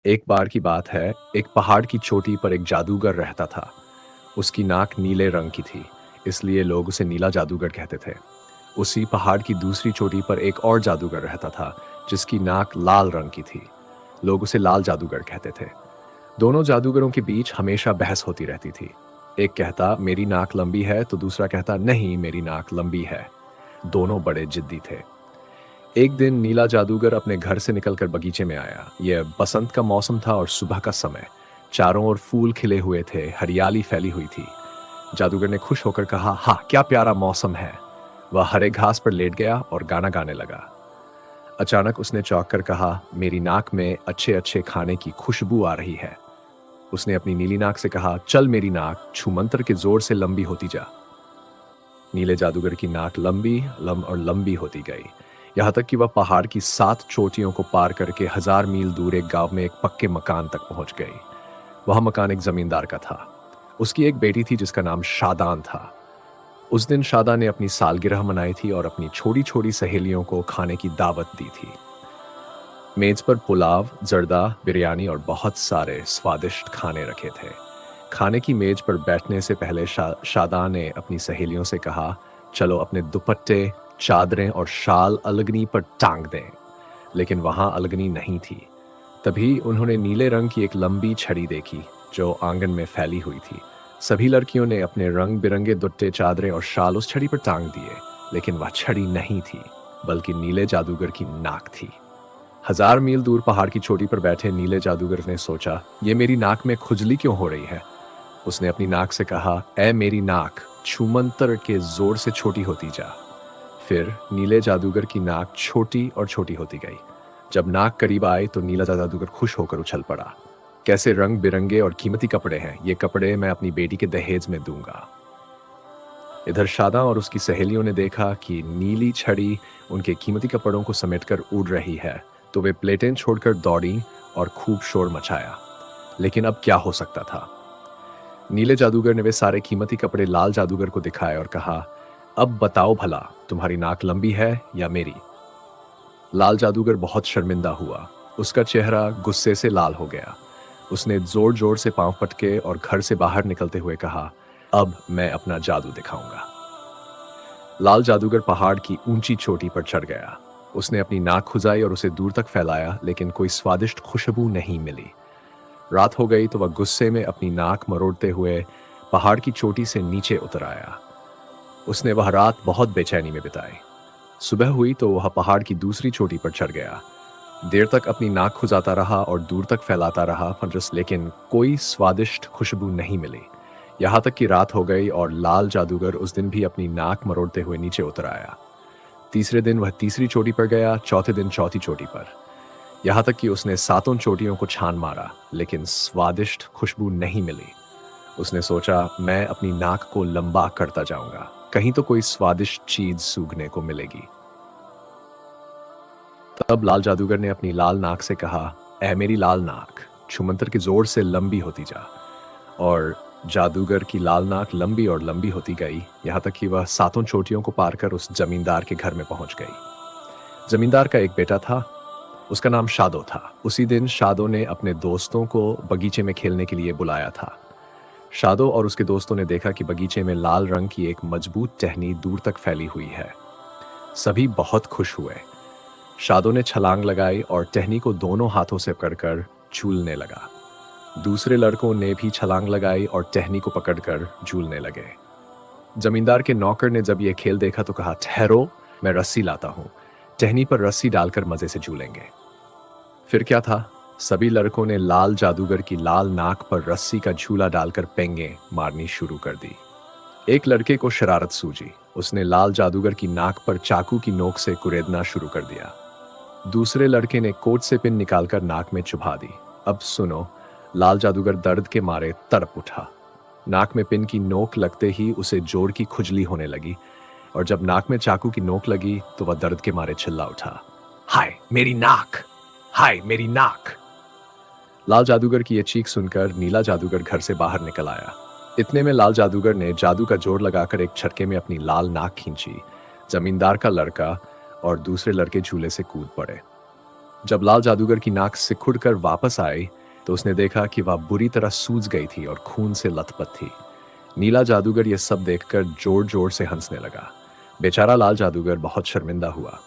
एक बार की बात है, एक पहाड़ की चोटी पर एक जादूगर रहता था। उसकी नाक नीले रंग की थी, इसलिए लोग उसे नीला जादूगर कहते थे। उसी पहाड़ की दूसरी चोटी पर एक और जादूगर रहता था, जिसकी नाक लाल रंग की थी। लोग उसे लाल जादूगर कहते थे। दोनों जादूगरों के बीच हमेशा बहस होती रहती थी। एक कहता मेरी नाक लंबी है, तो दूसरा कहता नहीं मेरी नाक लंबी है। दोनों बड़े जिद्दी थे। एक दिन नीला जादूगर अपने घर से निकलकर बगीचे में आया। यह बसंत का मौसम था और सुबह का समय। चारों ओर फूल खिले हुए थे, हरियाली फैली हुई थी। जादूगर ने खुश होकर कहा, हाँ क्या प्यारा मौसम है। वह हरे घास पर लेट गया और गाना गाने लगा। अचानक उसने चौंक कर कहा, मेरी नाक में अच्छे अच्छे खाने की खुशबू आ रही है। उसने अपनी नीली नाक से कहा, चल मेरी नाक छूमंतर के जोर से लंबी होती जा। नीले जादूगर की नाक लंबी और लंबी होती गई, यहाँ तक कि वह पहाड़ की 7 चोटियों को पार करके 1000 मील दूर एक गांव में एक पक्के मकान तक पहुंच गई। वह मकान एक जमींदार का था। उसकी एक बेटी थी जिसका नाम शादान था। उस दिन शादा ने अपनी सालगिरह मनाई थी और अपनी छोटी छोटी सहेलियों को खाने की दावत दी थी। मेज पर पुलाव, जर्दा, बिरयानी और बहुत सारे स्वादिष्ट खाने रखे थे। खाने की मेज पर बैठने से पहले शादा ने अपनी सहेलियों से कहा, चलो अपने दुपट्टे, चादरें और शाल अलगनी पर टांग दें। लेकिन वहां अलगनी नहीं थी। तभी उन्होंने नीले रंग की एक लंबी छड़ी देखी, जो आंगन में फैली हुई थी। सभी लड़कियों ने अपने रंग बिरंगे दुट्टे, चादरें और शाल उस छड़ी पर टांग दिए, लेकिन वह छड़ी नहीं थी, बल्कि नीले जादूगर की नाक थी। 1000 मील दूर पहाड़ की चोटी पर बैठे नीले जादूगर ने सोचा, ये मेरी नाक में खुजली क्यों हो रही है। उसने अपनी नाक से कहा, ऐ मेरी नाक छूमंतर के जोर से छोटी होती जा। फिर नीले जादूगर की नाक छोटी और छोटी होती गई। जब नाक करीब आई तो नीला जादूगर खुश होकर उछल पड़ा। कैसे रंग बिरंगे और कीमती कपड़े हैं, ये कपड़े मैं अपनी बेटी के दहेज में दूंगा। इधर शादा और उसकी सहेलियों ने देखा कि नीली छड़ी उनके कीमती कपड़ों को समेटकर उड़ रही है, तो वे प्लेटें छोड़कर दौड़ी और खूब शोर मचाया। लेकिन अब क्या हो सकता था। नीले जादूगर ने वे सारे कीमती कपड़े लाल जादूगर को दिखाए और कहा, अब बताओ भला, तुम्हारी नाक लंबी है या मेरी। लाल जादूगर बहुत शर्मिंदा हुआ। उसका चेहरा गुस्से से लाल हो गया। उसने जोर जोर से पांव पटके और घर से बाहर निकलते हुए कहा, अब मैं अपना जादू दिखाऊंगा। लाल जादूगर पहाड़ की ऊंची चोटी पर चढ़ गया। उसने अपनी नाक खुजाई और उसे दूर तक फैलाया, लेकिन कोई स्वादिष्ट खुशबू नहीं मिली। रात हो गई तो वह गुस्से में अपनी नाक मरोड़ते हुए पहाड़ की चोटी से नीचे उतर आया। उसने वह रात बहुत बेचैनी में बिताई। सुबह हुई तो वह पहाड़ की दूसरी चोटी पर चढ़ गया। देर तक अपनी नाक खुजाता रहा और दूर तक फैलाता रहा, लेकिन कोई स्वादिष्ट खुशबू नहीं मिली। यहाँ तक कि रात हो गई और लाल जादूगर उस दिन भी अपनी नाक मरोड़ते हुए नीचे उतर आया। तीसरे दिन वह तीसरी चोटी पर गया, चौथे दिन चौथी चोटी पर। यहाँ तक कि उसने 7 चोटियों को छान मारा, लेकिन स्वादिष्ट खुशबू नहीं मिली। उसने सोचा, मैं अपनी नाक को लंबा करता जाऊंगा, कहीं तो कोई स्वादिष्ट चीज सूंघने को मिलेगी। तब लाल जादूगर ने अपनी लाल नाक से कहा, ऐ मेरी लाल नाक छुमंतर के जोर से लंबी होती जा। और जादूगर की लाल नाक लंबी और लंबी होती गई, यहाँ तक कि वह 7 चोटियों को पार कर उस जमींदार के घर में पहुंच गई। जमींदार का एक बेटा था। उसका नाम शादो था। उसी दिन शादो ने अपने दोस्तों को बगीचे में खेलने के लिए बुलाया था। शादो और उसके दोस्तों ने देखा कि बगीचे में लाल रंग की एक मजबूत टहनी दूर तक फैली हुई है। सभी बहुत खुश हुए। शादो ने छलांग लगाई और टहनी को दोनों हाथों से पकड़कर झूलने लगा। दूसरे लड़कों ने भी छलांग लगाई और टहनी को पकड़कर झूलने लगे। जमींदार के नौकर ने जब यह खेल देखा तो कहा, ठहरो, मैं रस्सी लाता हूं। टहनी पर रस्सी डालकर मजे से झूलेंगे। फिर क्या था, सभी लड़कों ने लाल जादूगर की लाल नाक पर रस्सी का झूला डालकर पेंगे मारनी शुरू कर दी। एक लड़के को शरारत सूझी। उसने लाल जादूगर की नाक पर चाकू की नोक से कुरेदना शुरू कर दिया। दूसरे लड़के ने कोट से पिन निकालकर नाक में चुभा दी। अब सुनो, लाल जादूगर दर्द के मारे तड़प उठा। नाक में पिन की नोक लगते ही उसे जोर की खुजली होने लगी, और जब नाक में चाकू की नोक लगी तो वह दर्द के मारे चिल्ला उठा, हाय मेरी नाक, हाय मेरी नाक। लाल जादूगर की यह चीख सुनकर नीला जादूगर घर से बाहर निकल आया। इतने में लाल जादूगर ने जादू का जोर लगाकर एक झटके में अपनी लाल नाक खींची। जमींदार का लड़का और दूसरे लड़के झूले से कूद पड़े। जब लाल जादूगर की नाक सिकुड़ कर वापस आई तो उसने देखा कि वह बुरी तरह सूज गई थी और खून से लथपथ थी। नीला जादूगर ये सब देखकर जोर जोर से हंसने लगा। बेचारा लाल जादूगर बहुत शर्मिंदा हुआ।